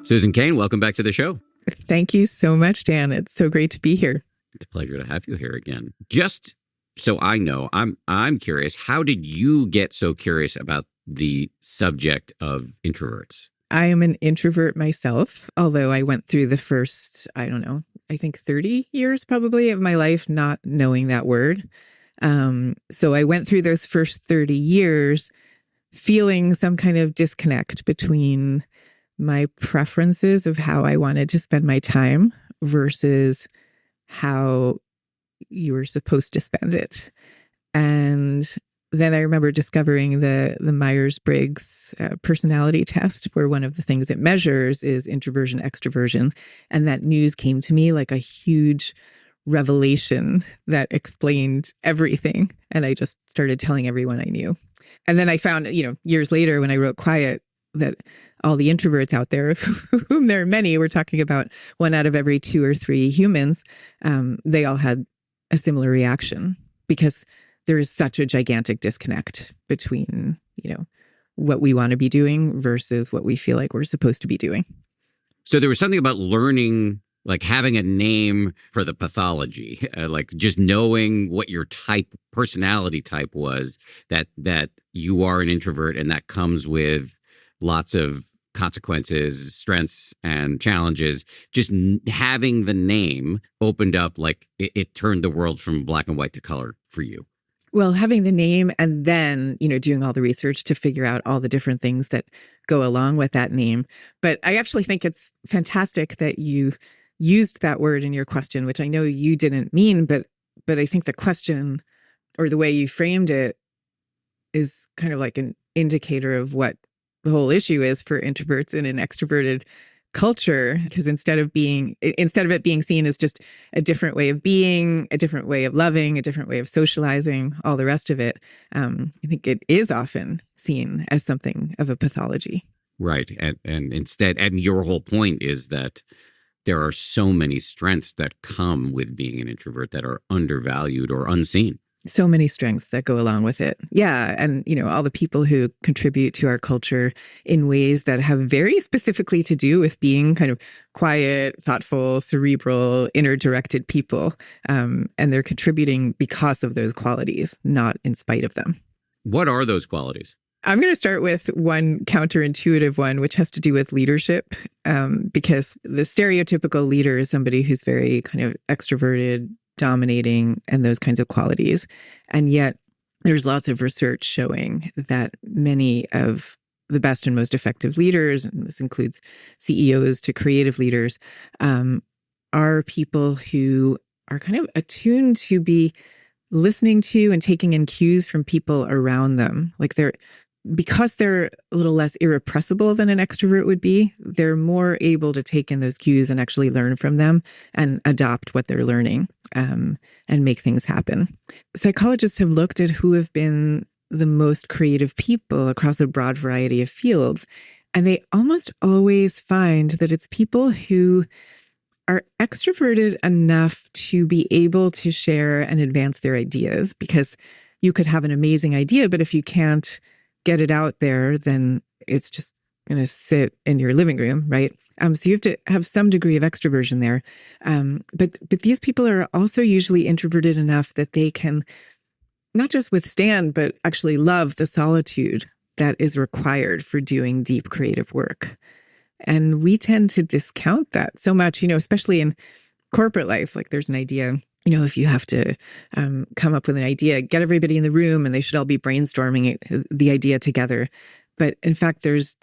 Susan Cain, welcome back to the show. Thank you so much, Dan. It's so great to be here. It's a pleasure to have you here again. Just so I know, I'm curious, how did you get so curious about the subject of introverts? I am an introvert myself, although I went through the first, I think 30 years probably of my life not knowing that word. So I went through those first 30 years feeling some kind of disconnect between my preferences of how I wanted to spend my time versus how you were supposed to spend it. And then I remember discovering the Myers-Briggs personality test, where one of the things it measures is introversion-extroversion. And that news came to me like a huge revelation that explained everything. And I just started telling everyone I knew. And then I found, years later when I wrote Quiet, that all the introverts out there, of whom there are many, we're talking about 1 out of every 2 or 3 humans, they all had a similar reaction because there is such a gigantic disconnect between, what we want to be doing versus what we feel like we're supposed to be doing. So there was something about learning, like having a name for the pathology, like just knowing what your personality type was, that you are an introvert, and that comes with lots of consequences, strengths, and challenges. Just having the name opened up, like it turned the world from black and white to color for you. Well, having the name and then, doing all the research to figure out all the different things that go along with that name. But I actually think it's fantastic that you used that word in your question, which I know you didn't mean, but I think the question or the way you framed it is kind of like an indicator of what the whole issue is for introverts in an extroverted culture, because instead of it being seen as just a different way of being, a different way of loving, a different way of socializing, all the rest of it, I think it is often seen as something of a pathology. Right. And your whole point is that there are so many strengths that come with being an introvert that are undervalued or unseen. So many strengths that go along with it. Yeah. And, all the people who contribute to our culture in ways that have very specifically to do with being kind of quiet, thoughtful, cerebral, inner-directed people. And they're contributing because of those qualities, not in spite of them. What are those qualities? I'm going to start with one counterintuitive one, which has to do with leadership, because the stereotypical leader is somebody who's very kind of extroverted, dominating, and those kinds of qualities. And yet there's lots of research showing that many of the best and most effective leaders, and this includes CEOs to creative leaders, are people who are kind of attuned to be listening to and taking in cues from people around them. Like because they're a little less irrepressible than an extrovert would be, they're more able to take in those cues and actually learn from them and adopt what they're learning, and make things happen. Psychologists have looked at who have been the most creative people across a broad variety of fields, and they almost always find that it's people who are extroverted enough to be able to share and advance their ideas, because you could have an amazing idea, but if you can't get it out there, then it's just going to sit in your living room, right? So you have to have some degree of extroversion there. But these people are also usually introverted enough that they can not just withstand, but actually love the solitude that is required for doing deep creative work. And we tend to discount that so much, especially in corporate life. Like there's an idea, if you have to come up with an idea, get everybody in the room and they should all be brainstorming the idea together. But in fact, there's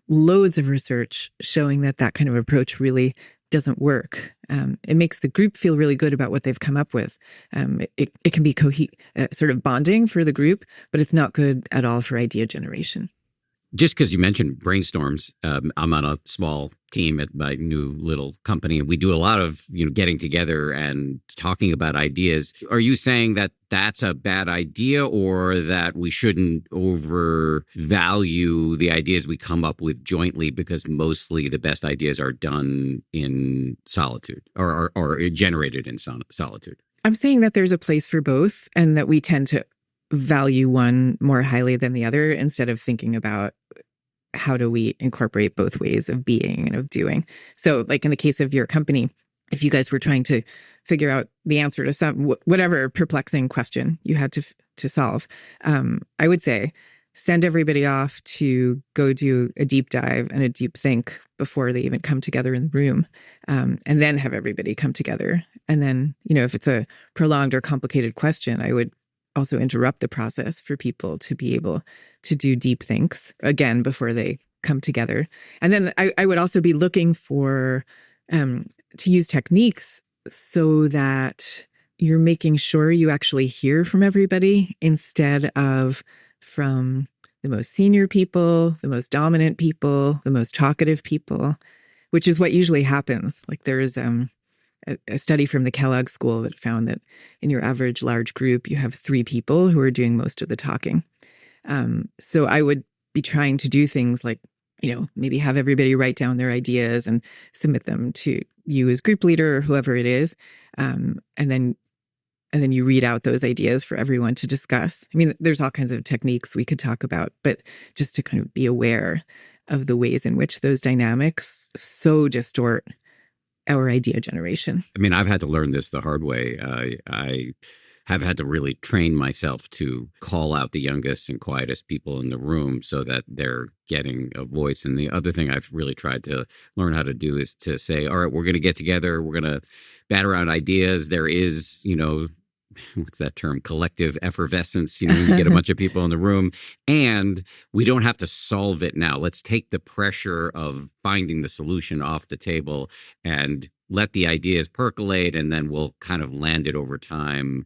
loads of research showing that kind of approach really doesn't work. It makes the group feel really good about what they've come up with. It can be sort of bonding for the group, but it's not good at all for idea generation. Just because you mentioned brainstorms, I'm on a small team at my new little company, and we do a lot of getting together and talking about ideas. Are you saying that that's a bad idea, or that we shouldn't overvalue the ideas we come up with jointly, because mostly the best ideas are done in solitude or generated in solitude? I'm saying that there's a place for both, and that we tend to value one more highly than the other instead of thinking about how do we incorporate both ways of being and of doing? So like in the case of your company, if you guys were trying to figure out the answer to some whatever perplexing question you had to solve, I would say send everybody off to go do a deep dive and a deep think before they even come together in the room, and then have everybody come together. And then, if it's a prolonged or complicated question, I would also interrupt the process for people to be able to do deep thinks again before they come together. And then I would also be looking for to use techniques so that you're making sure you actually hear from everybody instead of from the most senior people, the most dominant people, the most talkative people, which is what usually happens. Like there is a study from the Kellogg School that found that in your average large group, you have 3 people who are doing most of the talking. So I would be trying to do things like, maybe have everybody write down their ideas and submit them to you as group leader or whoever it is. And then you read out those ideas for everyone to discuss. I mean, there's all kinds of techniques we could talk about, but just to kind of be aware of the ways in which those dynamics so distort our idea generation. I mean, I've had to learn this the hard way. I have had to really train myself to call out the youngest and quietest people in the room so that they're getting a voice. And the other thing I've really tried to learn how to do is to say, all right, we're going to get together. We're going to bat around ideas. There is, what's that term? Collective effervescence. You get a bunch of people in the room and we don't have to solve it now. Let's take the pressure of finding the solution off the table and let the ideas percolate. And then we'll kind of land it over time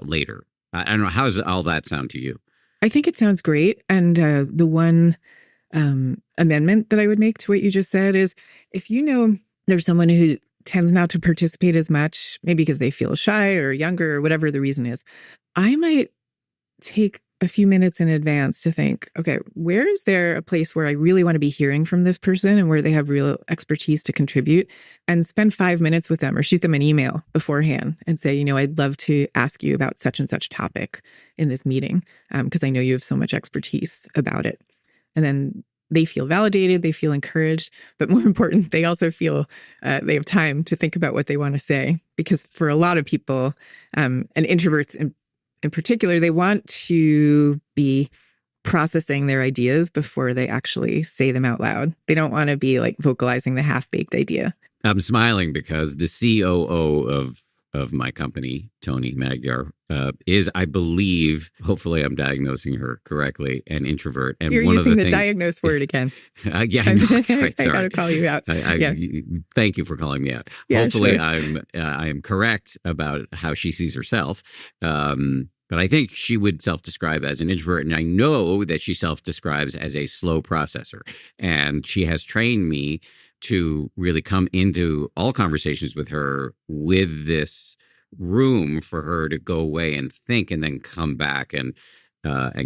later. I don't know. How does all that sound to you? I think it sounds great. And the one amendment that I would make to what you just said is if there's someone who tends not to participate as much, maybe because they feel shy or younger or whatever the reason is, I might take a few minutes in advance to think, okay, where is there a place where I really want to be hearing from this person and where they have real expertise to contribute, and spend 5 minutes with them or shoot them an email beforehand and say, I'd love to ask you about such and such topic in this meeting because I know you have so much expertise about it. And then they feel validated, they feel encouraged, but more important, they also feel they have time to think about what they want to say. Because for a lot of people, and introverts in particular, they want to be processing their ideas before they actually say them out loud. They don't want to be like vocalizing the half-baked idea. I'm smiling because the COO of my company, Tony Magyar, is, I believe, hopefully I'm diagnosing her correctly, an introvert. And you're one using of the the things, diagnose word again. Yeah, I know. Right, I sorry. got to call you out. Thank you for calling me out. Yeah, Hopefully, sure. I am correct about how she sees herself. But I think she would self-describe as an introvert, and I know that she self-describes as a slow processor. And she has trained me to really come into all conversations with her with this room for her to go away and think and then come back and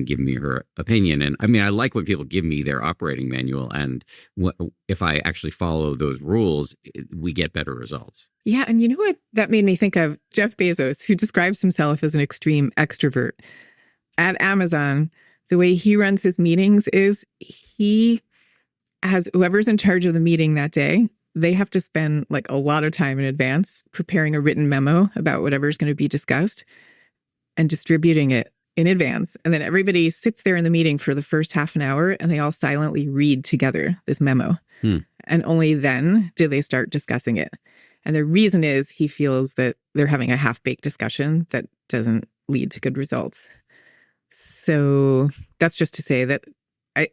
give me her opinion. And I mean, I like when people give me their operating manual, and if I actually follow those rules, we get better results. Yeah. And you know what that made me think of? Jeff Bezos, who describes himself as an extreme extrovert. At Amazon, the way he runs his meetings is he has whoever's in charge of the meeting that day, they have to spend like a lot of time in advance preparing a written memo about whatever's going to be discussed and distributing it in advance. And then everybody sits there in the meeting for the first half an hour and they all silently read together this memo. And only then do they start discussing it. And the reason is he feels that they're having a half-baked discussion that doesn't lead to good results. So that's just to say that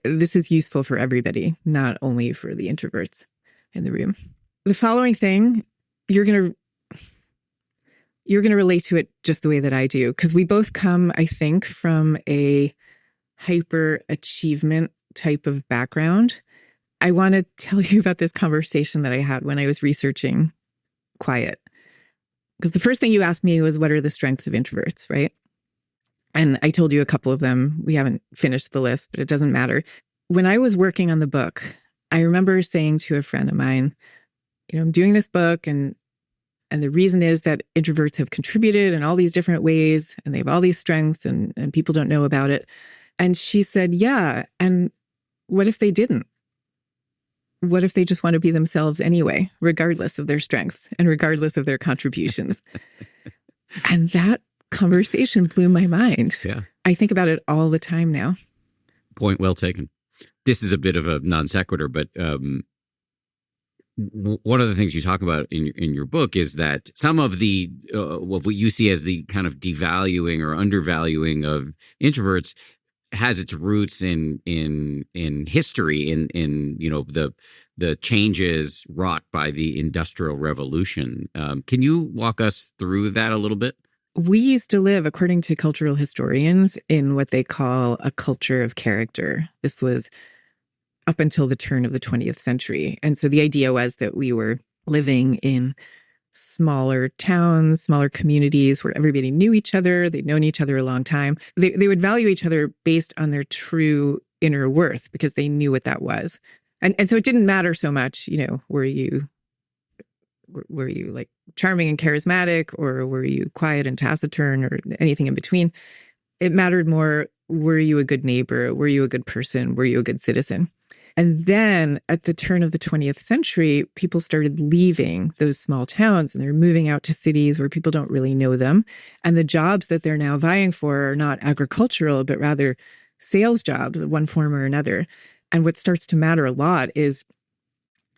this is useful for everybody, not only for the introverts in the room. The following thing, you're going to relate to it just the way that I do, because we both come, I think, from a hyper achievement type of background. I want to tell you about this conversation that I had when I was researching quiet. Because the first thing you asked me was, what are the strengths of introverts, right? And I told you a couple of them. We haven't finished the list, but it doesn't matter. When I was working on the book, I remember saying to a friend of mine, I'm doing this book and the reason is that introverts have contributed in all these different ways and they have all these strengths and people don't know about it. And she said, yeah. And what if they didn't? What if they just want to be themselves anyway, regardless of their strengths and regardless of their contributions? And that conversation blew my mind. Yeah. I think about it all the time now. Point well taken. This is a bit of a non sequitur, but one of the things you talk about in your book is that some of the what you see as the kind of devaluing or undervaluing of introverts has its roots in history, in the changes wrought by the Industrial Revolution. Can you walk us through that a little bit? We used to live, according to cultural historians, in what they call a culture of character. This was up until the turn of the 20th century. And so the idea was that we were living in smaller towns, smaller communities where everybody knew each other. They'd known each other a long time. They would value each other based on their true inner worth because they knew what that was. And so it didn't matter so much, were you like charming and charismatic, or were you quiet and taciturn, or anything in between? It mattered more, were you a good neighbor? Were you a good person? Were you a good citizen? And then at the turn of the 20th century, people started leaving those small towns and they're moving out to cities where people don't really know them. And the jobs that they're now vying for are not agricultural, but rather sales jobs of one form or another. And what starts to matter a lot is,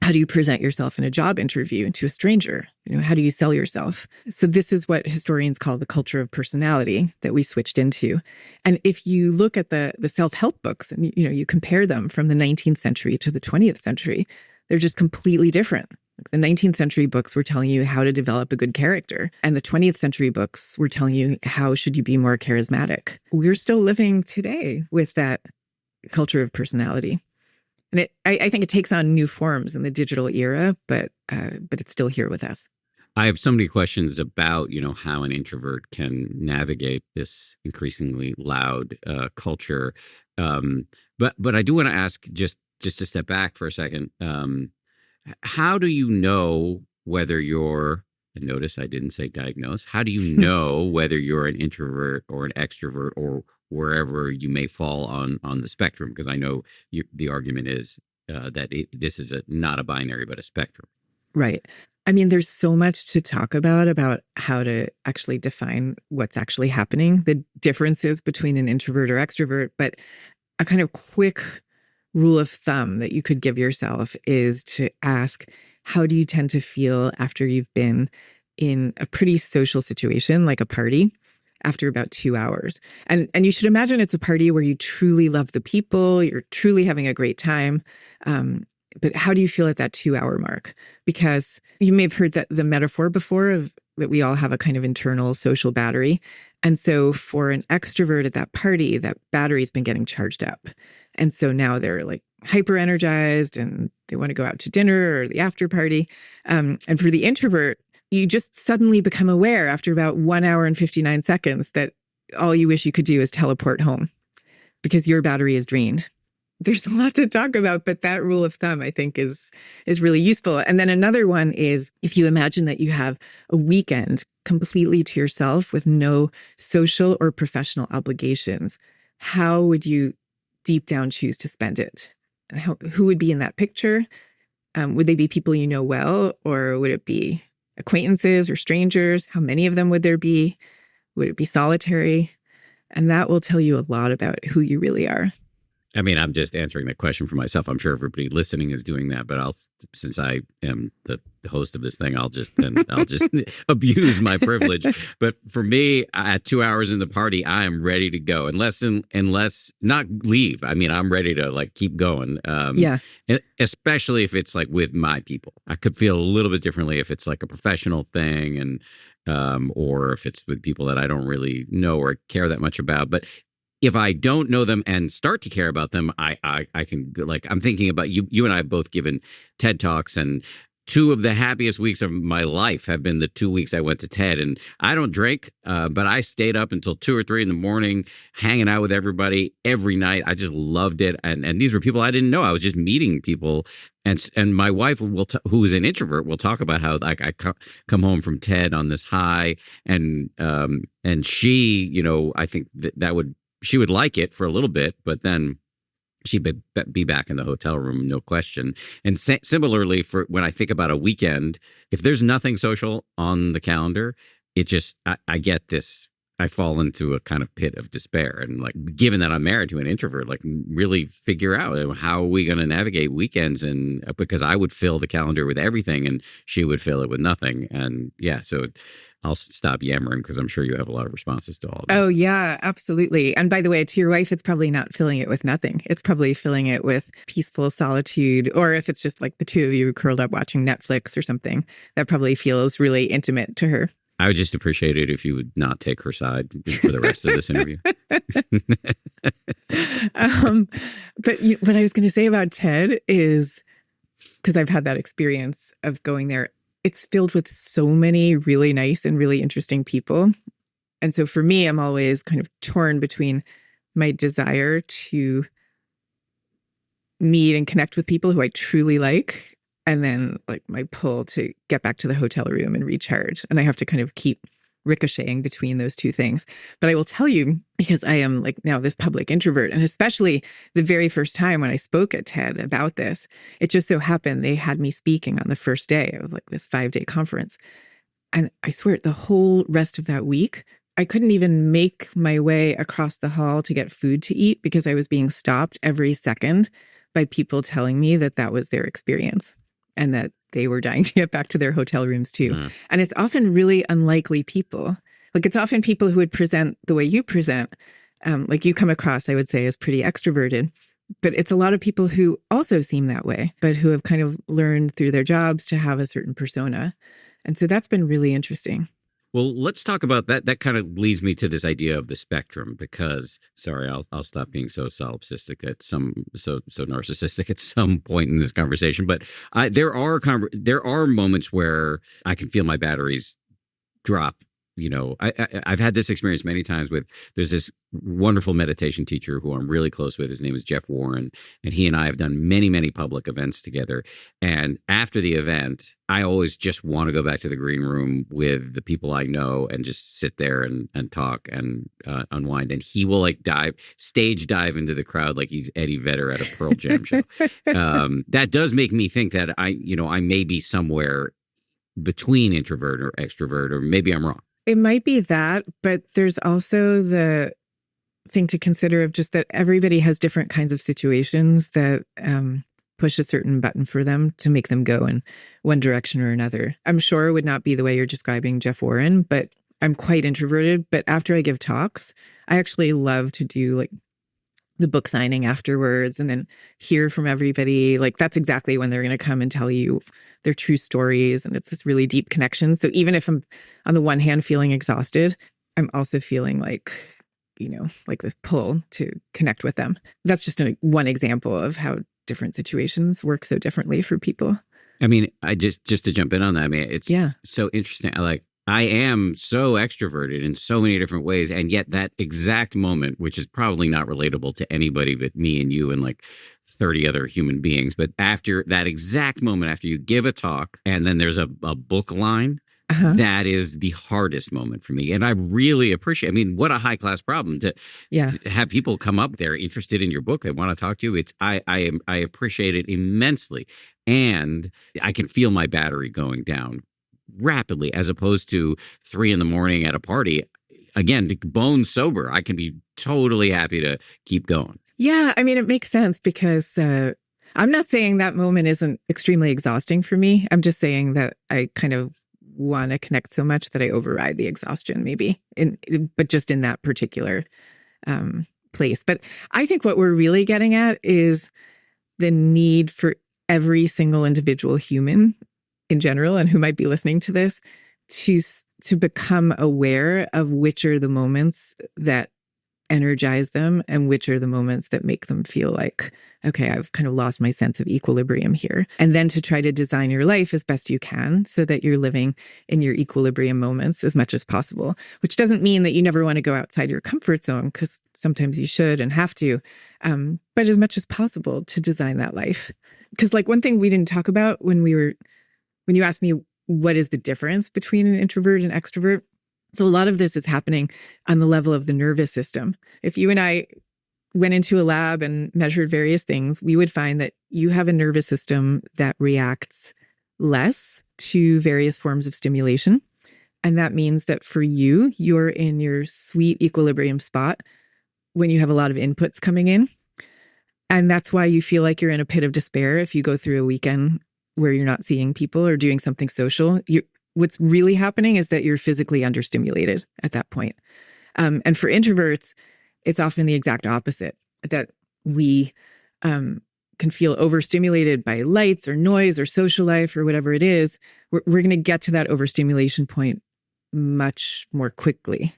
how do you present yourself in a job interview to a stranger? How do you sell yourself? So this is what historians call the culture of personality that we switched into. And if you look at the self-help books and you compare them from the 19th century to the 20th century, they're just completely different. The 19th century books were telling you how to develop a good character, and the 20th century books were telling you how should you be more charismatic. We're still living today with that culture of personality. And I think it takes on new forms in the digital era, but it's still here with us. I have so many questions about, how an introvert can navigate this increasingly loud culture. But I do want to ask, just to step back for a second, how do you know whether you're, and notice I didn't say diagnose, how do you know whether you're an introvert or an extrovert, or wherever you may fall on the spectrum? Because I know the argument is that this is not a binary, but a spectrum. Right. I mean, there's so much to talk about how to actually define what's actually happening, the differences between an introvert or extrovert. But a kind of quick rule of thumb that you could give yourself is to ask, how do you tend to feel after you've been in a pretty social situation, like a party, after about 2 hours? And you should imagine it's a party where you truly love the people, you're truly having a great time. But how do you feel at that 2-hour mark? Because you may have heard that the metaphor before of that we all have a kind of internal social battery. And so for an extrovert at that party, that battery's been getting charged up. And so now they're like hyper energized and they want to go out to dinner or the after party. And for the introvert, you just suddenly become aware after about 1 hour and 59 seconds that all you wish you could do is teleport home because your battery is drained. There's a lot to talk about, but that rule of thumb, I think, is really useful. And then another one is, if you imagine that you have a weekend completely to yourself with no social or professional obligations, how would you deep down choose to spend it? Who would be in that picture? Would they be people you know well, or would it be acquaintances or strangers? How many of them would there be? Would it be solitary? And that will tell you a lot about who you really are. I mean, I'm just answering that question for myself. I'm sure everybody listening is doing that, but since I am the host of this thing, I'll just abuse my privilege. But for me, at 2 hours in the party, I am ready to go, unless not leave. I mean, I'm ready to like keep going. Yeah. Especially if it's like with my people. I could feel a little bit differently if it's like a professional thing, and or if it's with people that I don't really know or care that much about. But if I don't know them and start to care about them, I can, like, I'm thinking about you. You and I have both given TED Talks, and 2 of the happiest weeks of my life have been the 2 weeks I went to TED. And I don't drink, but I stayed up until 2 or 3 in the morning, hanging out with everybody every night. I just loved it. And these were people I didn't know. I was just meeting people. And my wife who is an introvert, will talk about how like I come home from TED on this high, and she, I think that she would like it for a little bit, but then she'd be back in the hotel room, no question. And similarly, for when I think about a weekend, if there's nothing social on the calendar, it just I get this. I fall into a kind of pit of despair, and like, given that I'm married to an introvert, like, really figure out how are we going to navigate weekends, and because I would fill the calendar with everything, and she would fill it with nothing, and yeah, so I'll stop yammering because I'm sure you have a lot of responses to all of that. Oh, yeah, absolutely. And by the way, to your wife, it's probably not filling it with nothing. It's probably filling it with peaceful solitude. Or if it's just like the two of you curled up watching Netflix or something, that probably feels really intimate to her. I would just appreciate it if you would not take her side for the rest of this interview. But what I was going to say about TED is, because I've had that experience of going there, it's filled with so many really nice and really interesting people. And so for me, I'm always kind of torn between my desire to meet and connect with people who I truly like, and then like my pull to get back to the hotel room and recharge. And I have to kind of keep ricocheting between those two things. But I will tell you, because I am like now this public introvert, and especially the very first time when I spoke at TED about this, it just so happened they had me speaking on the first day of like this 5-day conference. And I swear the whole rest of that week, I couldn't even make my way across the hall to get food to eat because I was being stopped every second by people telling me that that was their experience and that they were dying to get back to their hotel rooms too. Mm. And it's often really unlikely people. Like, it's often people who would present the way you present. Like, you come across, I would say, as pretty extroverted. But it's a lot of people who also seem that way, but who have kind of learned through their jobs to have a certain persona. And so that's been really interesting. Well, let's talk about that. That kind of leads me to this idea of the spectrum, because, sorry, I'll stop being so solipsistic at so narcissistic at some point in this conversation. But there are moments where I can feel my batteries drop. You know, I've had this experience many times there's this wonderful meditation teacher who I'm really close with. His name is Jeff Warren, and he and I have done many, many public events together. And after the event, I always just want to go back to the green room with the people I know and just sit there and talk and unwind. And he will like stage dive into the crowd like he's Eddie Vedder at a Pearl Jam show. That does make me think that I may be somewhere between introvert or extrovert, or maybe I'm wrong. It might be that, but there's also the thing to consider of just that everybody has different kinds of situations that push a certain button for them to make them go in one direction or another. I'm sure it would not be the way you're describing Jeff Warren, but I'm quite introverted. But after I give talks, I actually love to do like the book signing afterwards and then hear from everybody. Like, that's exactly when they're going to come and tell you their true stories. And it's this really deep connection. So even if I'm on the one hand feeling exhausted, I'm also feeling like, like this pull to connect with them. That's just one example of how different situations work so differently for people. I mean, I just to jump in on that, I mean, it's so interesting. I am so extroverted in so many different ways. And yet that exact moment, which is probably not relatable to anybody but me and you and like 30 other human beings. But after that exact moment, after you give a talk and then there's a book line, that is the hardest moment for me. And I really appreciate, I mean, what a high class problem to have people come up there interested in your book. They want to talk to you. I appreciate it immensely. And I can feel my battery going down rapidly, as opposed to 3 a.m. at a party. Again, bone sober, I can be totally happy to keep going. Yeah, I mean, it makes sense because I'm not saying that moment isn't extremely exhausting for me. I'm just saying that I kind of want to connect so much that I override the exhaustion, maybe, but just in that particular place. But I think what we're really getting at is the need for every single individual human in general, and who might be listening to this, to become aware of which are the moments that energize them and which are the moments that make them feel like, okay, I've kind of lost my sense of equilibrium here. And then to try to design your life as best you can so that you're living in your equilibrium moments as much as possible, which doesn't mean that you never want to go outside your comfort zone, because sometimes you should and have to, but as much as possible to design that life. Because like one thing we didn't talk about when you asked me what is the difference between an introvert and extrovert. So a lot of this is happening on the level of the nervous system. If you and I went into a lab and measured various things, we would find that you have a nervous system that reacts less to various forms of stimulation. And that means that for you, you're in your sweet equilibrium spot when you have a lot of inputs coming in. And that's why you feel like you're in a pit of despair if you go through a weekend where you're not seeing people or doing something social. What's really happening is that you're physically understimulated at that point. And for introverts, it's often the exact opposite, that we can feel overstimulated by lights or noise or social life or whatever it is. We're going to get to that overstimulation point much more quickly.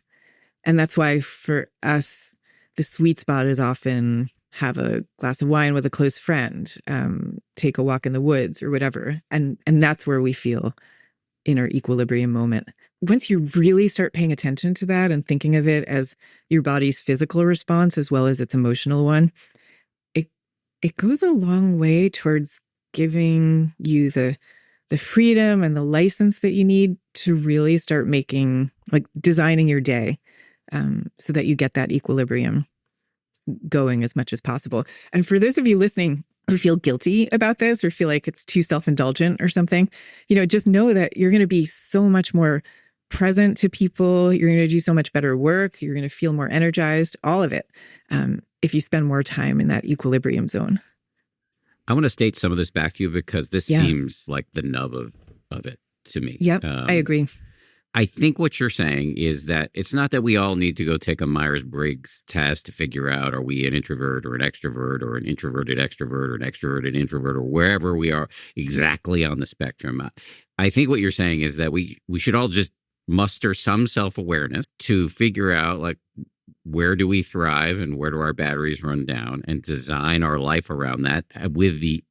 And that's why for us, the sweet spot is often have a glass of wine with a close friend, take a walk in the woods or whatever. And that's where we feel in our equilibrium moment. Once you really start paying attention to that and thinking of it as your body's physical response as well as its emotional one, it goes a long way towards giving you the freedom and the license that you need to really start designing your day, so that you get that equilibrium going as much as possible. And for those of you listening who feel guilty about this or feel like it's too self-indulgent or something, just know that you're going to be so much more present to people. You're going to do so much better work. You're going to feel more energized, all of it, if you spend more time in that equilibrium zone. I want to state some of this back to you because this seems like the nub of it to me. Yep, I agree. I think what you're saying is that it's not that we all need to go take a Myers-Briggs test to figure out, are we an introvert or an extrovert or an introverted extrovert or an extroverted introvert or wherever we are exactly on the spectrum. I think what you're saying is that we should all just muster some self-awareness to figure out, like, where do we thrive and where do our batteries run down, and design our life around that, with the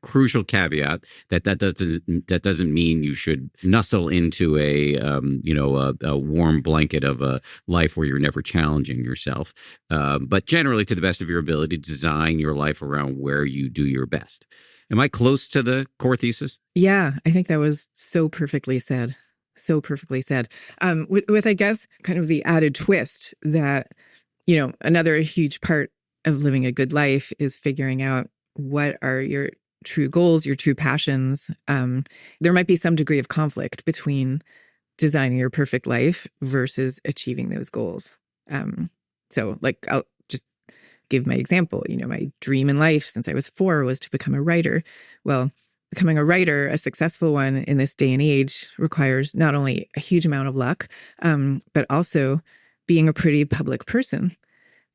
crucial caveat that doesn't mean you should nuzzle into a warm blanket of a life where you're never challenging yourself, but generally, to the best of your ability, design your life around where you do your best. Am I close to the core thesis? Yeah, I think that was so perfectly said. So perfectly said. With, I guess, kind of the added twist that, another huge part of living a good life is figuring out what are your true goals, your true passions. There might be some degree of conflict between designing your perfect life versus achieving those goals. So I'll just give my example. My dream in life since I was 4 was to become a writer. Well, becoming a writer, a successful one in this day and age, requires not only a huge amount of luck, but also being a pretty public person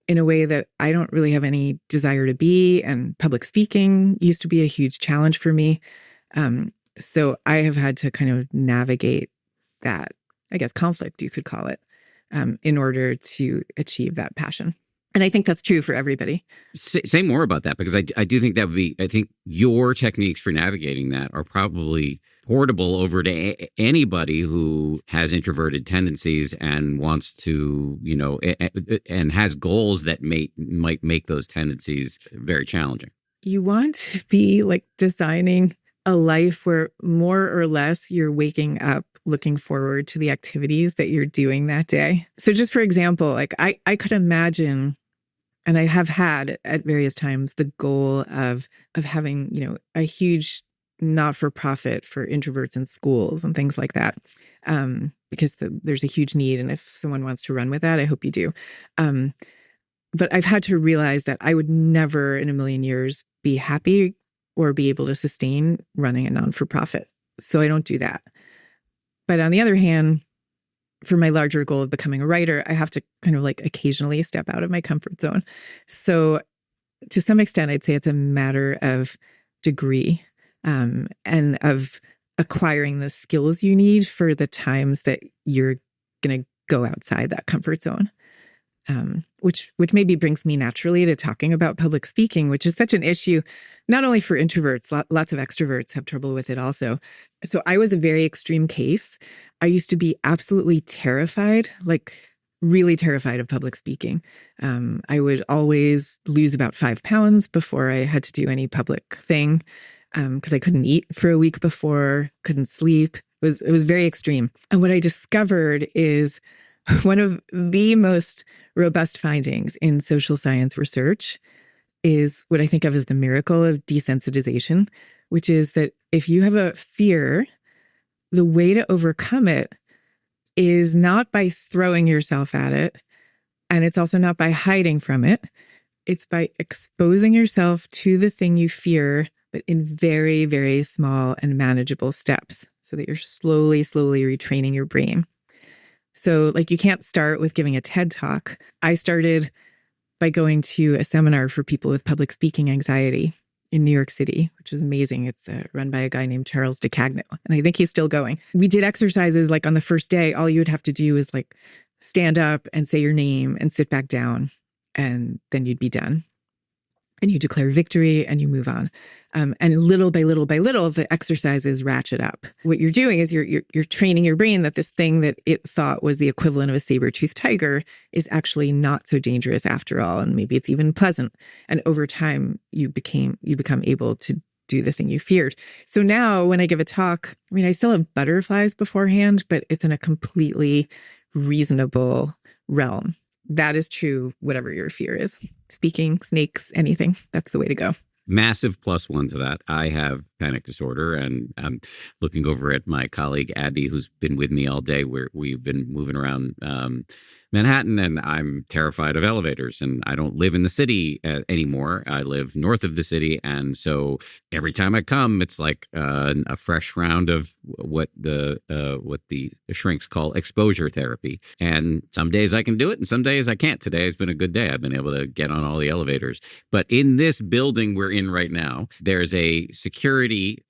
in a way that I don't really have any desire to be. And public speaking used to be a huge challenge for me. So I have had to kind of navigate that, I guess, conflict, you could call it, in order to achieve that passion. And I think that's true for everybody. Say more about that, because I do think I think your techniques for navigating that are probably portable over to anybody who has introverted tendencies and wants to, and has goals that might make those tendencies very challenging. You want to be designing a life where more or less you're waking up looking forward to the activities that you're doing that day. So just for example, I could imagine, and I have had at various times, the goal of having, a huge not-for-profit for introverts in schools and things like that, because there's a huge need. And if someone wants to run with that, I hope you do. But I've had to realize that I would never in a million years be happy or be able to sustain running a non-for-profit. So I don't do that. But on the other hand, for my larger goal of becoming a writer, I have to kind of occasionally step out of my comfort zone. So to some extent, I'd say it's a matter of degree, and of acquiring the skills you need for the times that you're going to go outside that comfort zone. Which maybe brings me naturally to talking about public speaking, which is such an issue, not only for introverts, lots of extroverts have trouble with it also. So I was a very extreme case. I used to be absolutely terrified, really terrified of public speaking. I would always lose about 5 pounds before I had to do any public thing, because I couldn't eat for a week before, couldn't sleep. It was very extreme. And what I discovered is One of the most robust findings in social science research is what I think of as the miracle of desensitization, which is that if you have a fear, the way to overcome it is not by throwing yourself at it, and it's also not by hiding from it. It's by exposing yourself to the thing you fear, but in very, very small and manageable steps so that you're slowly, slowly retraining your brain. So, like, you can't start with giving a TED Talk. I started by going to a seminar for people with public speaking anxiety in New York City, which is amazing. It's run by a guy named Charles DeCagno, and I think he's still going. We did exercises like on the first day. All you would have to do is like stand up and say your name and sit back down, and then you'd be done. And you declare victory and you move on. And little by little by little, the exercises ratchet up. What you're doing is you're training your brain that this thing that it thought was the equivalent of a saber-toothed tiger is actually not so dangerous after all. And maybe it's even pleasant. And over time, you become able to do the thing you feared. So now when I give a talk, I mean, I still have butterflies beforehand, but it's in a completely reasonable realm. That is true, whatever your fear is. Speaking, snakes, anything. That's the way to go. Massive plus one to that. I have panic disorder, and I'm looking over at my colleague Abby, who's been with me all day. We've been moving around Manhattan, and I'm terrified of elevators. And I don't live in the city anymore. I live north of the city, and so every time I come, it's like a fresh round of what the shrinks call exposure therapy. And some days I can do it, and some days I can't. Today has been a good day. I've been able to get on all the elevators. But in this building we're in right now, there's a security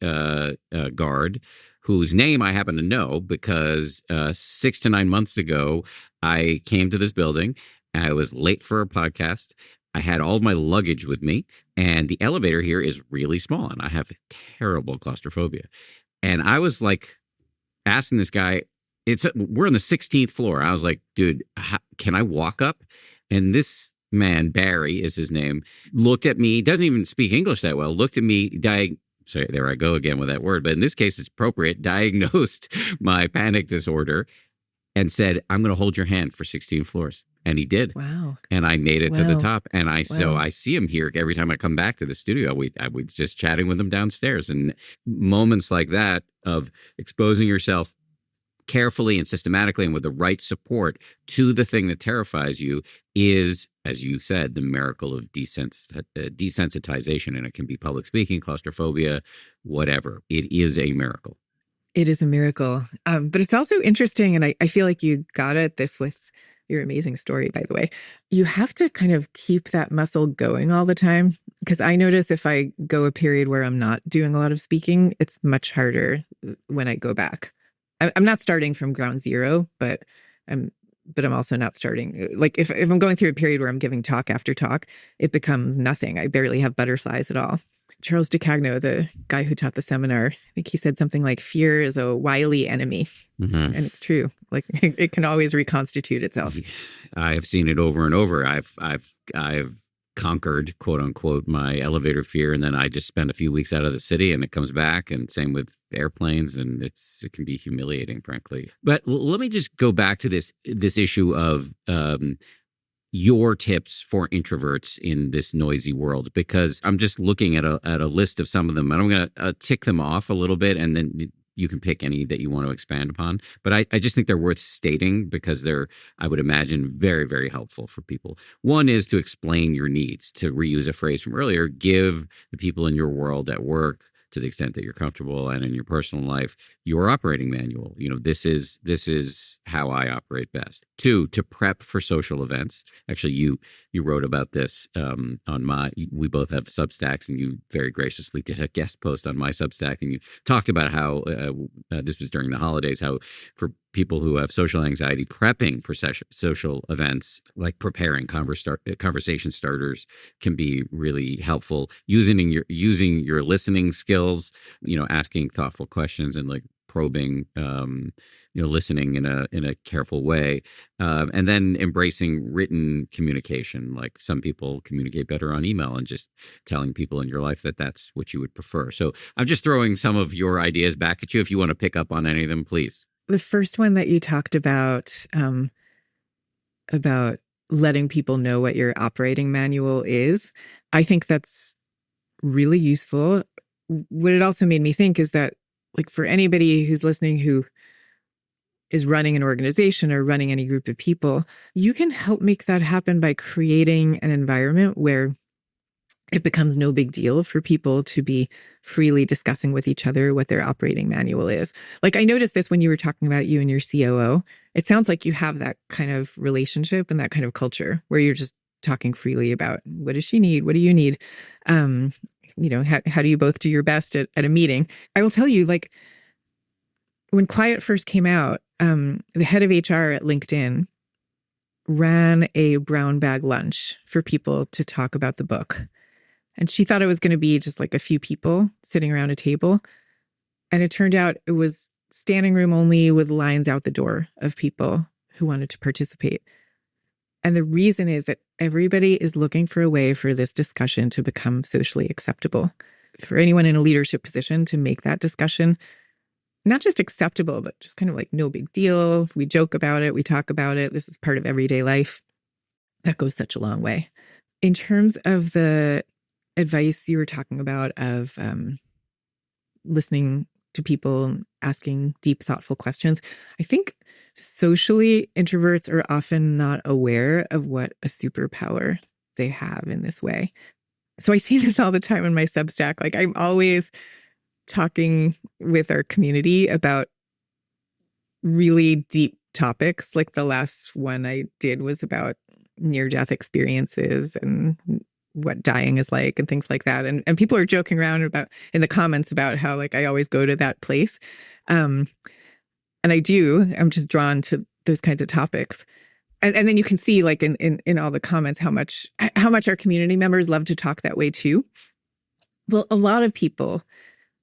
guard whose name I happen to know because 6 to 9 months ago, I came to this building. I was late for a podcast. I had all of my luggage with me, and the elevator here is really small, and I have terrible claustrophobia. And I was like asking this guy, we're on the 16th floor. I was like, dude, can I walk up? And this man, Barry is his name, looked at me, doesn't even speak English that well, looked at me, sorry, there I go again with that word, but in this case it's appropriate, diagnosed my panic disorder and said, I'm going to hold your hand for 16 floors. And he did. Wow. And I made it to the top. And so Wow. I see him here every time I come back to the studio. I was just chatting with him downstairs. And moments like that of exposing yourself carefully and systematically and with the right support to the thing that terrifies you is, as you said, the miracle of desensitization. And it can be public speaking, claustrophobia, whatever. It is a miracle. It is a miracle. But it's also interesting, and I feel like you got at this with your amazing story, by the way. You have to kind of keep that muscle going all the time, because I notice if I go a period where I'm not doing a lot of speaking, it's much harder when I go back. I'm not starting from ground zero, but I'm also not starting. Like if I'm going through a period where I'm giving talk after talk, it becomes nothing. I barely have butterflies at all. Charles DeCagno, the guy who taught the seminar, I think he said something like, fear is a wily enemy. Mm-hmm. And it's true. Like it can always reconstitute itself. I have seen it over and over. I've conquered, quote unquote, my elevator fear, and then I just spend a few weeks out of the city and it comes back, and same with airplanes, and it can be humiliating, frankly. But let me just go back to this issue of your tips for introverts in this noisy world, because I'm just looking at a list of some of them, and I'm going to tick them off a little bit, and then you can pick any that you want to expand upon. But I just think they're worth stating because they're, I would imagine, very, very helpful for people. One is to explain your needs, to reuse a phrase from earlier, give the people in your world at work, to the extent that you're comfortable, and in your personal life, your operating manual. This is how I operate best. 2, to prep for social events. Actually, you wrote about this we both have Substacks, and you very graciously did a guest post on my Substack, and you talked about how this was during the holidays, how for people who have social anxiety, prepping for social events, like preparing conversation starters, can be really helpful. Using your listening skills, asking thoughtful questions and like probing, listening in a careful way, and then embracing written communication. Like some people communicate better on email, and just telling people in your life that that's what you would prefer. So I'm just throwing some of your ideas back at you. If you want to pick up on any of them, please. The first one that you talked about, about letting people know what your operating manual is. I think that's really useful. What it also made me think is that, like, for anybody who's listening who is running an organization or running any group of people, you can help make that happen by creating an environment where it becomes no big deal for people to be freely discussing with each other what their operating manual is. Like, I noticed this when you were talking about you and your COO. It sounds like you have that kind of relationship and that kind of culture where you're just talking freely about, what does she need? What do you need? How do you both do your best at a meeting? I will tell you, like, when Quiet first came out, the head of HR at LinkedIn ran a brown bag lunch for people to talk about the book. And she thought it was going to be just like a few people sitting around a table. And it turned out it was standing room only with lines out the door of people who wanted to participate. And the reason is that everybody is looking for a way for this discussion to become socially acceptable. For anyone in a leadership position to make that discussion not just acceptable, but just kind of like no big deal. We joke about it. We talk about it. This is part of everyday life. That goes such a long way. In terms of the advice you were talking about of listening to people, asking deep, thoughtful questions, I think socially, introverts are often not aware of what a superpower they have in this way. So I see this all the time in my Substack. Like, I'm always talking with our community about really deep topics. Like, the last one I did was about near-death experiences and what dying is like and things like that. And people are joking around about in the comments about how, like, I always go to that place. And I'm just drawn to those kinds of topics. And then you can see, like, in all the comments, how much our community members love to talk that way too. Well, a lot of people,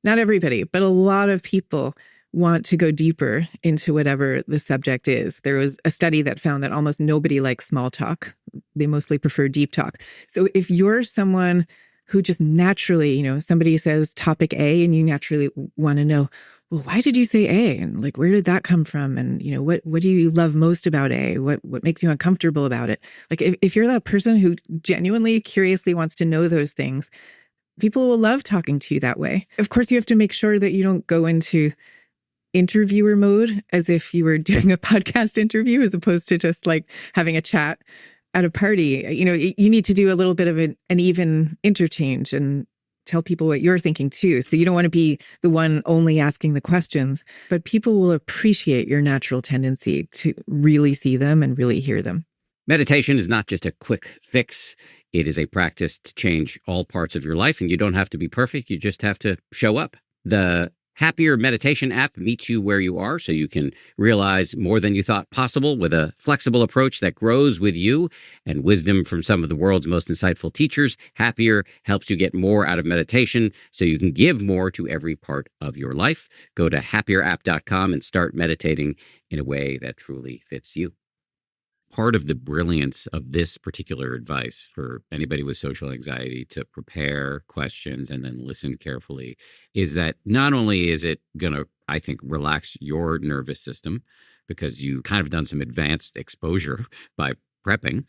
not everybody, but a lot of people want to go deeper into whatever the subject is. There was a study that found that almost nobody likes small talk. They mostly prefer deep talk. So if you're someone who just naturally, somebody says topic A and you naturally want to know, well, why did you say A? And, like, where did that come from? And, what do you love most about A? What makes you uncomfortable about it? Like, if you're that person who genuinely, curiously wants to know those things, people will love talking to you that way. Of course, you have to make sure that you don't go into interviewer mode as if you were doing a podcast interview as opposed to just like having a chat at a party. You need to do a little bit of an even interchange and tell people what you're thinking too. So you don't want to be the one only asking the questions, but people will appreciate your natural tendency to really see them and really hear them. Meditation is not just a quick fix. It is a practice to change all parts of your life, and you don't have to be perfect. You just have to show up. The Happier Meditation app meets you where you are so you can realize more than you thought possible with a flexible approach that grows with you and wisdom from some of the world's most insightful teachers. Happier helps you get more out of meditation so you can give more to every part of your life. Go to happierapp.com and start meditating in a way that truly fits you. Part of the brilliance of this particular advice for anybody with social anxiety to prepare questions and then listen carefully is that not only is it going to, I think, relax your nervous system because you kind of done some advanced exposure by prepping,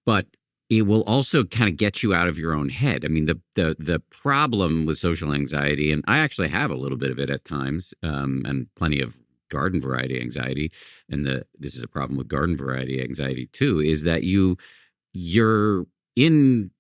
but it will also kind of get you out of your own head. I mean, the problem with social anxiety, and I actually have a little bit of it at times, and plenty of garden variety anxiety, and this is a problem with garden variety anxiety too, is that you're in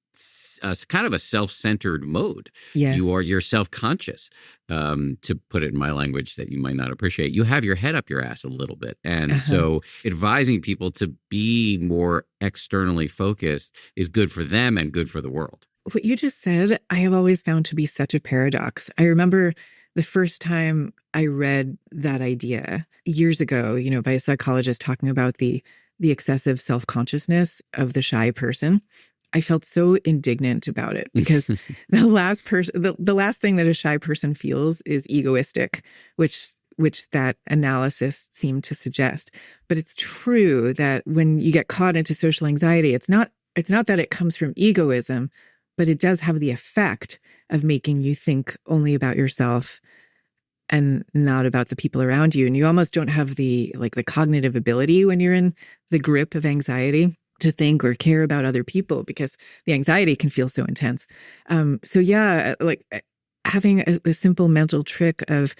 a kind of a self-centered mode. Yes. You're self-conscious, to put it in my language that you might not appreciate. You have your head up your ass a little bit. And so advising people to be more externally focused is good for them and good for the world. What you just said, I have always found to be such a paradox. I remember the first time I read that idea years ago, by a psychologist talking about the excessive self-consciousness of the shy person. I felt so indignant about it because the last thing that a shy person feels is egoistic, which that analysis seemed to suggest. But it's true that when you get caught into social anxiety, it's not that it comes from egoism, but it does have the effect of making you think only about yourself and not about the people around you. And you almost don't have the cognitive ability when you're in the grip of anxiety to think or care about other people, because the anxiety can feel so intense. So yeah, like having a simple mental trick of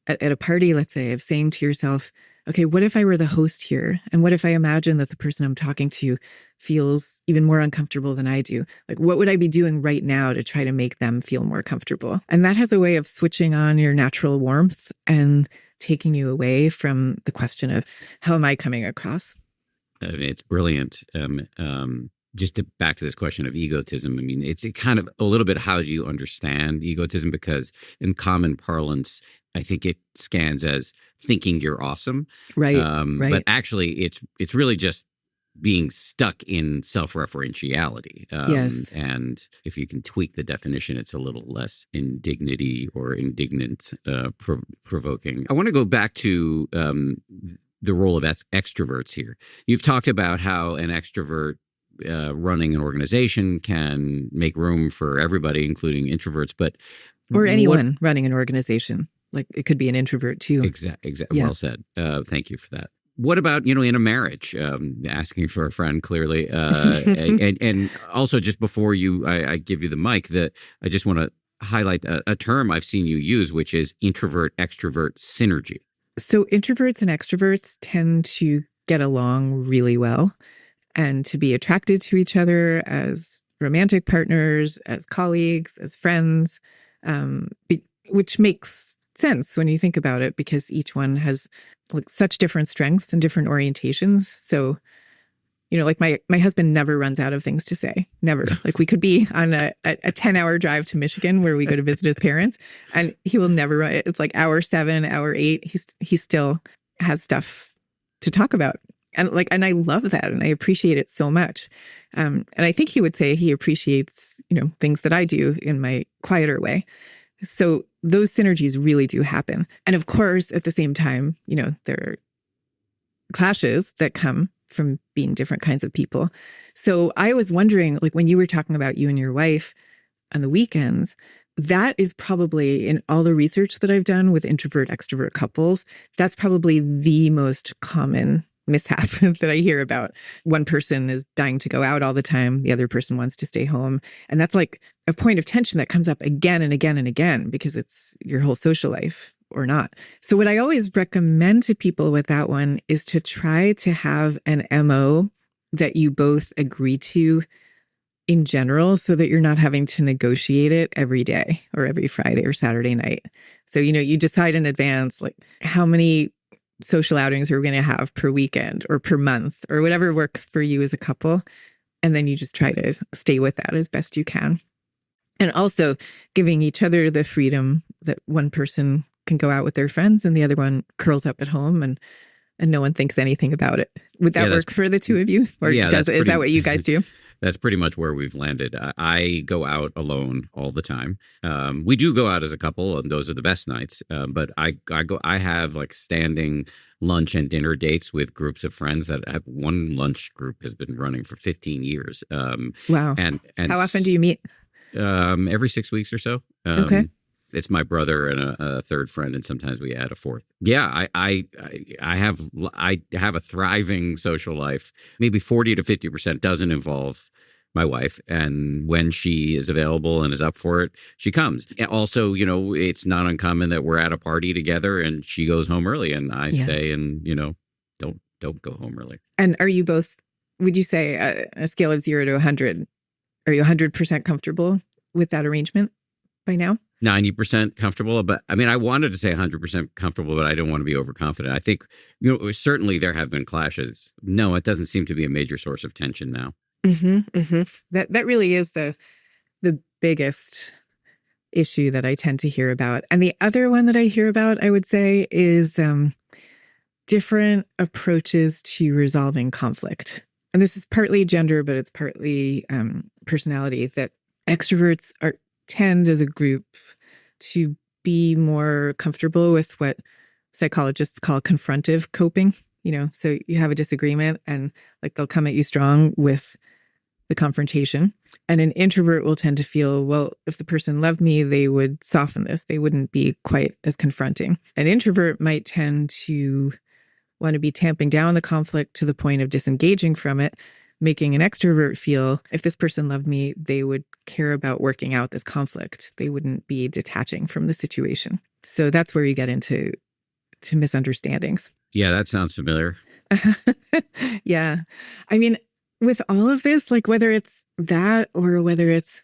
at a party, let's say, of saying to yourself, okay, what if I were the host here? And what if I imagine that the person I'm talking to feels even more uncomfortable than I do? Like, what would I be doing right now to try to make them feel more comfortable? And that has a way of switching on your natural warmth and taking you away from the question of how am I coming across? It's brilliant. Just back to this question of egotism. I mean, it's kind of a little bit, how do you understand egotism? Because in common parlance, I think it scans as thinking you're awesome. Right. But actually, it's really just being stuck in self-referentiality. Yes. And if you can tweak the definition, it's a little less indignity or indignant provoking. I want to go back to the role of extroverts here. You've talked about how an extrovert running an organization can make room for everybody, including introverts, or anyone running an organization. Like, it could be an introvert too. Exactly. Yeah. Well said. Thank you for that. What about, in a marriage, asking for a friend, clearly, and also, just before I give you the mic, that I just want to highlight a term I've seen you use, which is introvert-extrovert synergy. So introverts and extroverts tend to get along really well and to be attracted to each other as romantic partners, as colleagues, as friends, which makes sense when you think about it, because each one has such different strengths and different orientations. So, like my husband never runs out of things to say. Never. Like, we could be on a 10-hour drive to Michigan where we go to visit his parents, and he will never run. It's like hour 7, hour 8. He still has stuff to talk about. And I love that, and I appreciate it so much. And I think he would say he appreciates, things that I do in my quieter way. So those synergies really do happen. And of course, at the same time, there are clashes that come from being different kinds of people. So I was wondering, like, when you were talking about you and your wife on the weekends, that is probably, in all the research that I've done with introvert-extrovert couples, that's probably the most common mishap that I hear about. One person is dying to go out all the time. The other person wants to stay home. And that's like a point of tension that comes up again and again and again, because it's your whole social life or not. So what I always recommend to people with that one is to try to have an MO that you both agree to in general, so that you're not having to negotiate it every day or every Friday or Saturday night. So, you decide in advance, like, how many social outings we're going to have per weekend or per month or whatever works for you as a couple. And then you just try to stay with that as best you can. And also giving each other the freedom that one person can go out with their friends and the other one curls up at home and no one thinks anything about it. Would that work for the two of you? Or is that what you guys do? That's pretty much where we've landed. I go out alone all the time. We do go out as a couple, and those are the best nights. But I have like standing lunch and dinner dates with groups of friends that have. One lunch group has been running for 15 years. Wow. And how often do you meet? Every 6 weeks or so. Okay. It's my brother and a third friend, and sometimes we add a fourth. Yeah, I have a thriving social life. Maybe 40 to 50% doesn't involve my wife, and when she is available and is up for it, she comes. And also, it's not uncommon that we're at a party together, and she goes home early, and I stay, and don't go home early. And are you both? Would you say a scale of 0 to 100? Are you 100% comfortable with that arrangement by now? 90% comfortable, but I mean, I wanted to say 100% comfortable, but I don't want to be overconfident. I think, certainly there have been clashes. No, it doesn't seem to be a major source of tension now. Mm-hmm, mm-hmm. That really is the biggest issue that I tend to hear about. And the other one that I hear about, I would say, is different approaches to resolving conflict. And this is partly gender, but it's partly personality. That extroverts tend as a group to be more comfortable with what psychologists call confrontive coping. So you have a disagreement and like they'll come at you strong with the confrontation. And an introvert will tend to feel, well, if the person loved me, they would soften this. They wouldn't be quite as confronting. An introvert might tend to want to be tamping down the conflict to the point of disengaging from it, making an extrovert feel, if this person loved me, they would care about working out this conflict. They wouldn't be detaching from the situation. So that's where you get into misunderstandings. Yeah, that sounds familiar. Yeah. I mean, with all of this, like whether it's that or whether it's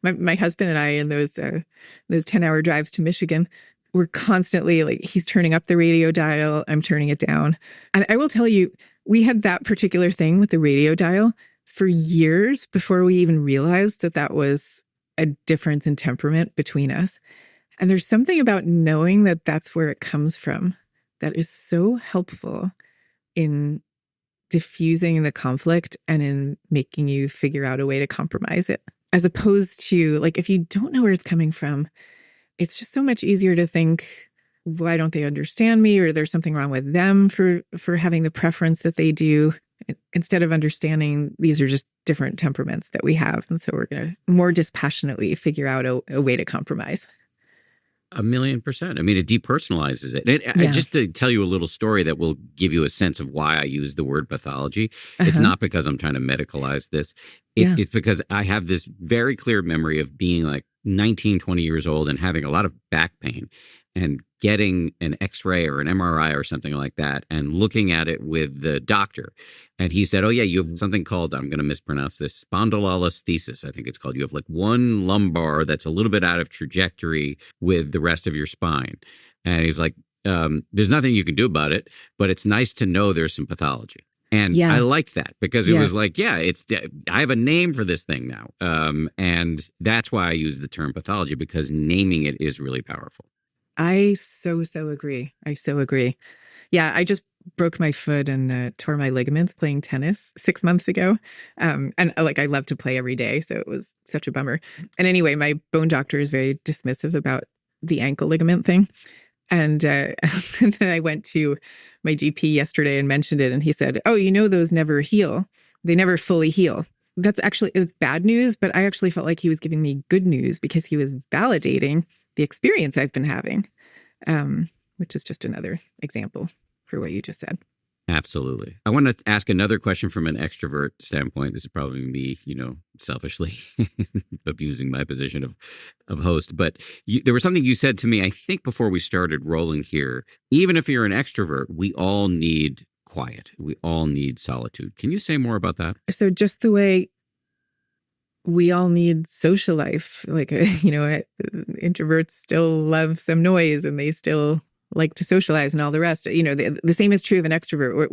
my husband and I in those 10-hour drives to Michigan, we're constantly like, he's turning up the radio dial, I'm turning it down. And I will tell you, we had that particular thing with the radio dial for years before we even realized that that was a difference in temperament between us. And there's something about knowing that that's where it comes from that is so helpful in diffusing the conflict and in making you figure out a way to compromise it. As opposed to, like, if you don't know where it's coming from, it's just so much easier to think, why don't they understand me? Or there's something wrong with them for having the preference that they do, instead of understanding these are just different temperaments that we have. And so we're going to more dispassionately figure out a way to compromise. 1,000,000%. I mean, it depersonalizes it. Yeah. Just to tell you a little story that will give you a sense of why I use the word pathology. It's not because I'm trying to medicalize this. It's because I have this very clear memory of being like 19, 20 years old and having a lot of back pain and getting an X-ray or an MRI or something like that and looking at it with the doctor. And he said, oh, yeah, you have something called, I'm going to mispronounce this, spondylolisthesis, I think it's called. You have like one lumbar that's a little bit out of trajectory with the rest of your spine. And he's like, there's nothing you can do about it, but it's nice to know there's some pathology. And I liked that because it was like, I have a name for this thing now. And that's why I use the term pathology, because naming it is really powerful. I so agree. I so agree. Yeah, I just broke my foot and tore my ligaments playing tennis 6 months ago. And like, I love to play every day, so it was such a bummer. And anyway, my bone doctor is very dismissive about the ankle ligament thing. And then I went to my GP yesterday and mentioned it, and he said, oh, those never heal. They never fully heal. It's bad news, but I actually felt like he was giving me good news because he was validating the experience I've been having, which is just another example for what you just said. Absolutely. I want to ask another question from an extrovert standpoint. This is probably me, selfishly abusing my position of host. But there was something you said to me, I think, before we started rolling here. Even if you're an extrovert, we all need quiet. We all need solitude. Can you say more about that? So just the way we all need social life, like, introverts still love some noise and they still like to socialize and all the rest. The same is true of an extrovert.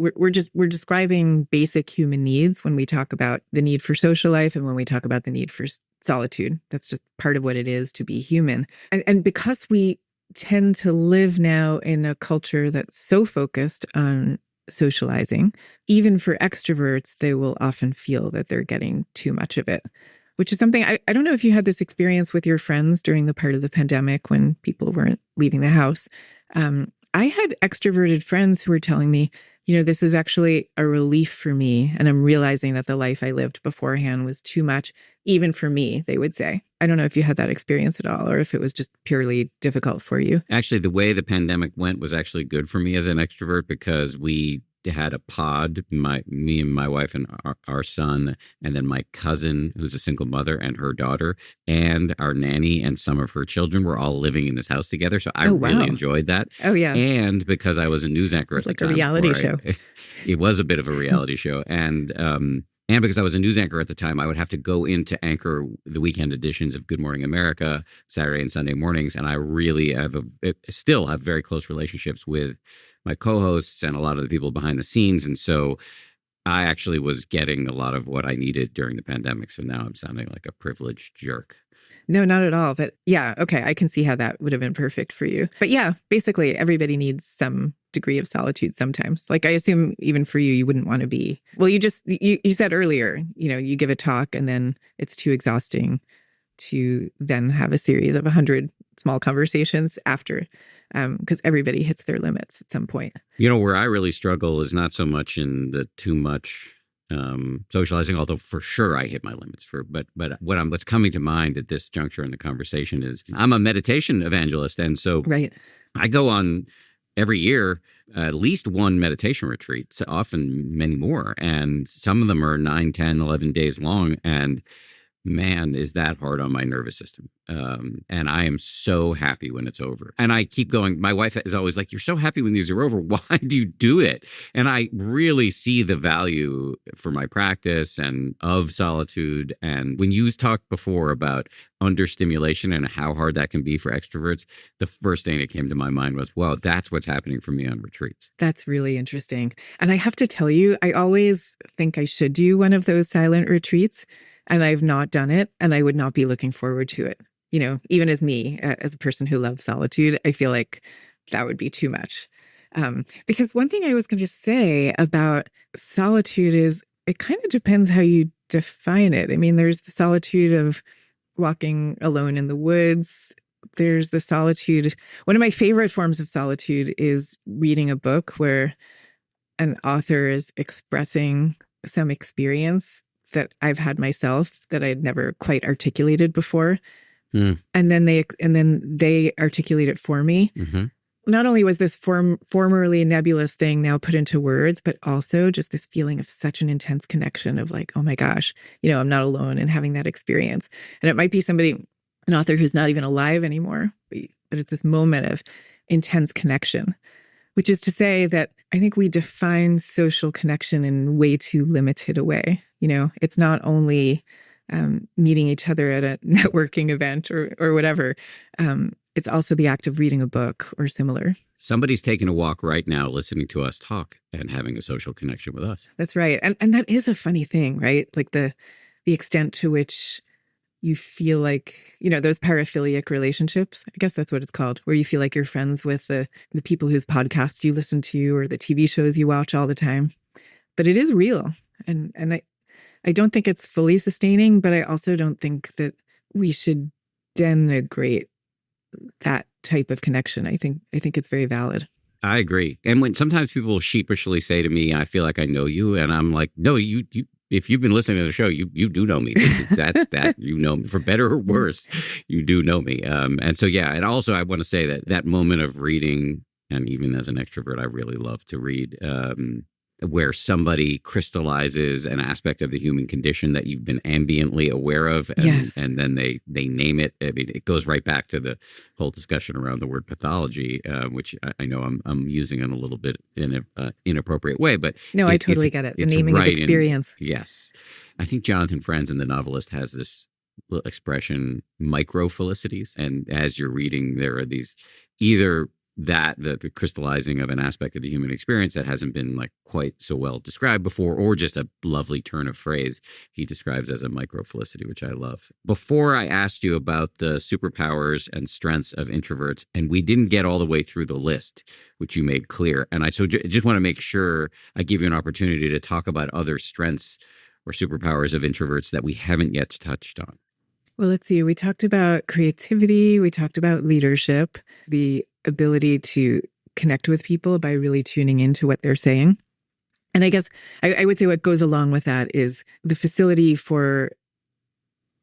We're describing basic human needs when we talk about the need for social life and when we talk about the need for solitude. That's just part of what it is to be human. And because we tend to live now in a culture that's so focused on socializing, even for extroverts, they will often feel that they're getting too much of it, which is something I don't know if you had this experience with your friends during the part of the pandemic when people weren't leaving the house. I had extroverted friends who were telling me, this is actually a relief for me. And I'm realizing that the life I lived beforehand was too much, even for me, they would say. I don't know if you had that experience at all or if it was just purely difficult for you. Actually, the way the pandemic went was actually good for me as an extrovert because we had a pod, me and my wife and our son, and then my cousin, who's a single mother, and her daughter, and our nanny and some of her children were all living in this house together. So I really enjoyed that. Oh, yeah. And because I was a news anchor at the time. Like a reality show. It was a bit of a reality show. And because I was a news anchor at the time, I would have to go in to anchor the weekend editions of Good Morning America, Saturday and Sunday mornings. And I really still have very close relationships with my co-hosts and a lot of the people behind the scenes. And so I actually was getting a lot of what I needed during the pandemic. So now I'm sounding like a privileged jerk. No, not at all. But yeah, okay, I can see how that would have been perfect for you. But yeah, basically everybody needs some degree of solitude sometimes. Like, I assume even for you, you wouldn't want to be, well, you said earlier, you give a talk and then it's too exhausting to then have a series of 100 small conversations after, because everybody hits their limits at some point. Where I really struggle is not so much in the too much socializing, although for sure I hit my limits but what's coming to mind at this juncture in the conversation is I'm a meditation evangelist. And so Right. I go on every year at least one meditation retreat, so often many more. And some of them are 9, 10, 11 days long. And man, is that hard on my nervous system. And I am so happy when it's over. And I keep going. My wife is always like, you're so happy when these are over. Why do you do it? And I really see the value for my practice and of solitude. And when you talked before about understimulation and how hard that can be for extroverts, the first thing that came to my mind was, well, that's what's happening for me on retreats. That's really interesting. And I have to tell you, I always think I should do one of those silent retreats. And I've not done it, and I would not be looking forward to it. You know, even as me, as a person who loves solitude, I feel like that would be too much. Because one thing I was going to say about solitude is it kind of depends how you define it. I mean, there's the solitude of walking alone in the woods. There's the solitude. One of my favorite forms of solitude is reading a book where an author is expressing some experience that I've had myself that I had never quite articulated before. And then they articulate it for me. Mm-hmm. Not only was this formerly nebulous thing now put into words, but also just this feeling of such an intense connection of like, oh my gosh, you know, I'm not alone in having that experience. And it might be an author who's not even alive anymore, but it's this moment of intense connection. Which is to say that I think we define social connection in way too limited a way. You know, it's not only meeting each other at a networking event or whatever. It's also the act of reading a book or similar. Somebody's taking a walk right now, listening to us talk and having a social connection with us. That's right. And that is a funny thing, right? Like the extent to which you feel like, you know, those paraphiliac relationships, I guess that's what it's called, where you feel like you're friends with the people whose podcasts you listen to or the TV shows you watch all the time. But it is real. And I don't think it's fully sustaining, but I also don't think that we should denigrate that type of connection. I think it's very valid. I agree. And when sometimes people sheepishly say to me, I feel like I know you, and I'm like, no, you if you've been listening to the show, you do know me. That you know me, for better or worse, you do know me. And so, yeah. And also I want to say that moment of reading, and even as an extrovert, I really love to read, where somebody crystallizes an aspect of the human condition that you've been ambiently aware of, and, yes. and then they name it. I mean, it goes right back to the whole discussion around the word pathology, which I know I'm using in a little bit in an inappropriate way, but no, I totally get it. The naming of experience. Yes, I think Jonathan Franzen, the novelist, has this little expression, micro felicities, and as you're reading, there are these either the crystallizing of an aspect of the human experience that hasn't been like quite so well described before, or just a lovely turn of phrase he describes as a micro felicity, which I love. Before I asked you about the superpowers and strengths of introverts, and we didn't get all the way through the list, which you made clear. And I just want to make sure I give you an opportunity to talk about other strengths or superpowers of introverts that we haven't yet touched on. Well, let's see. We talked about creativity. We talked about leadership, the ability to connect with people by really tuning into what they're saying. And I guess I would say what goes along with that is the facility for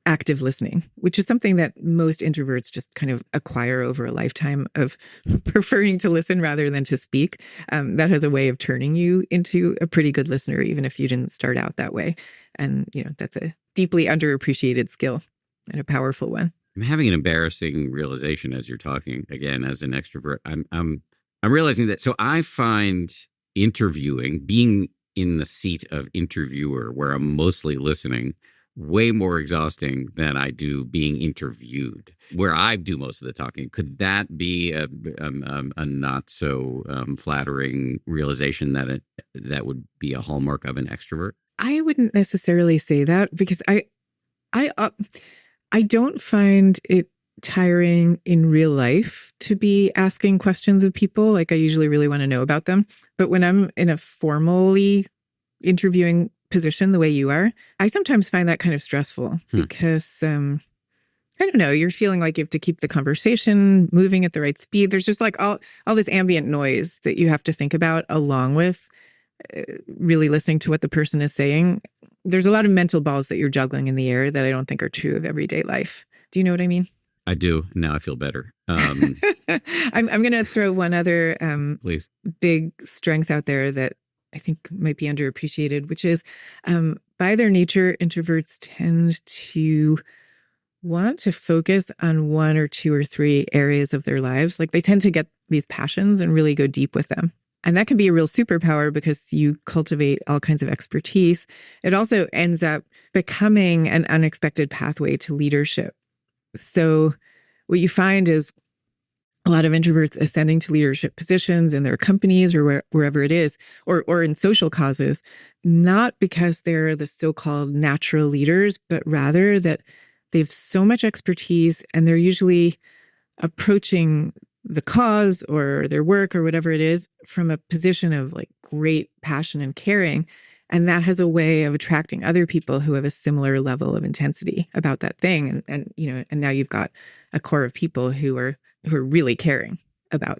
active listening, which is something that most introverts just kind of acquire over a lifetime of preferring to listen rather than to speak. That has a way of turning you into a pretty good listener, even if you didn't start out that way. And, you know, that's a deeply underappreciated skill and a powerful one. I'm having an embarrassing realization as you're talking again, as an extrovert. I'm realizing that. So I find interviewing, being in the seat of interviewer, where I'm mostly listening, way more exhausting than I do being interviewed, where I do most of the talking. Could that be a not so flattering realization that would be a hallmark of an extrovert? I wouldn't necessarily say that, because I don't find it tiring in real life to be asking questions of people. Like, I usually really want to know about them. But when I'm in a formally interviewing position the way you are, I sometimes find that kind of stressful because, I don't know, you're feeling like you have to keep the conversation moving at the right speed. There's just like all this ambient noise that you have to think about, along with really listening to what the person is saying. There's a lot of mental balls that you're juggling in the air that I don't think are true of everyday life. Do you know what I mean? I do. Now I feel better. I'm going to throw one other Please. big strength out there that I think might be underappreciated, which is by their nature, introverts tend to want to focus on one or two or three areas of their lives. Like they tend to get these passions and really go deep with them. And that can be a real superpower because you cultivate all kinds of expertise. It also ends up becoming an unexpected pathway to leadership. So what you find is a lot of introverts ascending to leadership positions in their companies or wherever it is, or in social causes, not because they're the so-called natural leaders, but rather that they have so much expertise and they're usually approaching the cause or their work or whatever it is from a position of like great passion and caring. And that has a way of attracting other people who have a similar level of intensity about that thing. And now you've got a core of people who are really caring about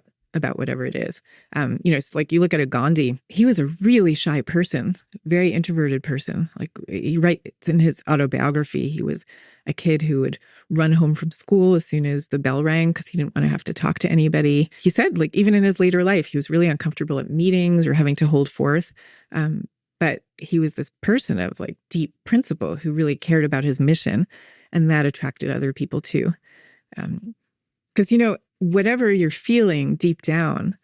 whatever it is. It's like you look at a Gandhi, he was a really shy person, very introverted person. Like he writes in his autobiography, he was a kid who would run home from school as soon as the bell rang because he didn't want to have to talk to anybody. He said, like, even in his later life, he was really uncomfortable at meetings or having to hold forth. But he was this person of like deep principle who really cared about his mission, and that attracted other people too. Because, whatever you're feeling deep down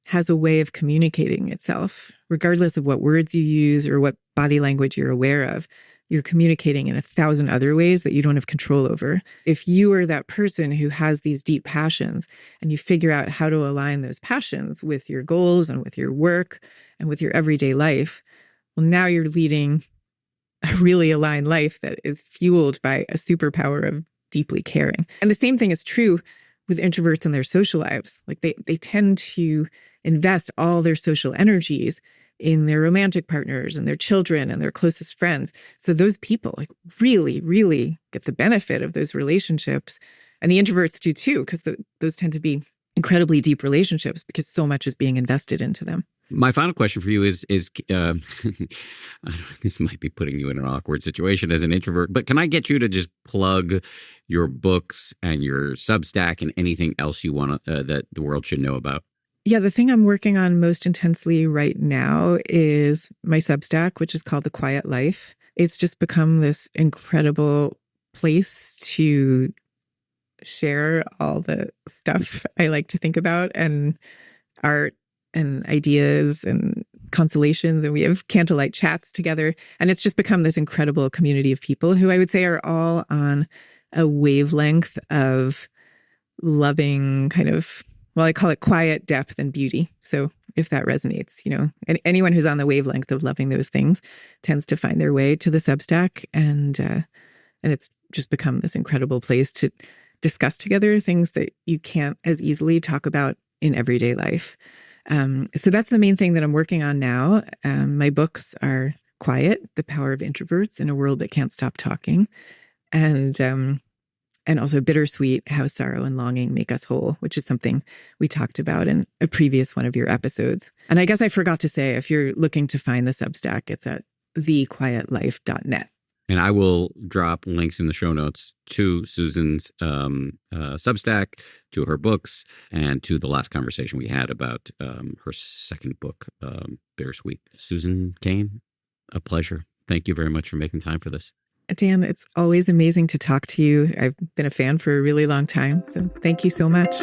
has a way of communicating itself, regardless of what words you use or what body language you're aware of. You're communicating in 1,000 other ways that you don't have control over. If you are that person who has these deep passions and you figure out how to align those passions with your goals and with your work and with your everyday life, well, now you're leading a really aligned life that is fueled by a superpower of deeply caring. And the same thing is true with introverts in their social lives. Like they tend to invest all their social energies in their romantic partners and their children and their closest friends. So those people like really, really get the benefit of those relationships. And the introverts do too, because those tend to be incredibly deep relationships because so much is being invested into them. My final question for you is this might be putting you in an awkward situation as an introvert, but can I get you to just plug your books and your Substack and anything else you want that the world should know about? Yeah, the thing I'm working on most intensely right now is my Substack, which is called The Quiet Life. It's just become this incredible place to share all the stuff I like to think about and art and ideas and consolations. And we have candlelight chats together. And it's just become this incredible community of people who I would say are all on a wavelength of loving kind of, well, I call it quiet depth and beauty. So if that resonates, and anyone who's on the wavelength of loving those things tends to find their way to the Substack. And it's just become this incredible place to discuss together things that you can't as easily talk about in everyday life. So that's the main thing that I'm working on now. My books are Quiet, The Power of Introverts in a World That Can't Stop Talking. And also Bittersweet, How Sorrow and Longing Make Us Whole, which is something we talked about in a previous one of your episodes. And I guess I forgot to say, if you're looking to find the Substack, it's at thequietlife.net. And I will drop links in the show notes to Susan's Substack, to her books, and to the last conversation we had about her second book, Bittersweet. Susan Cain, a pleasure. Thank you very much for making time for this. Dan, it's always amazing to talk to you. I've been a fan for a really long time, so thank you so much.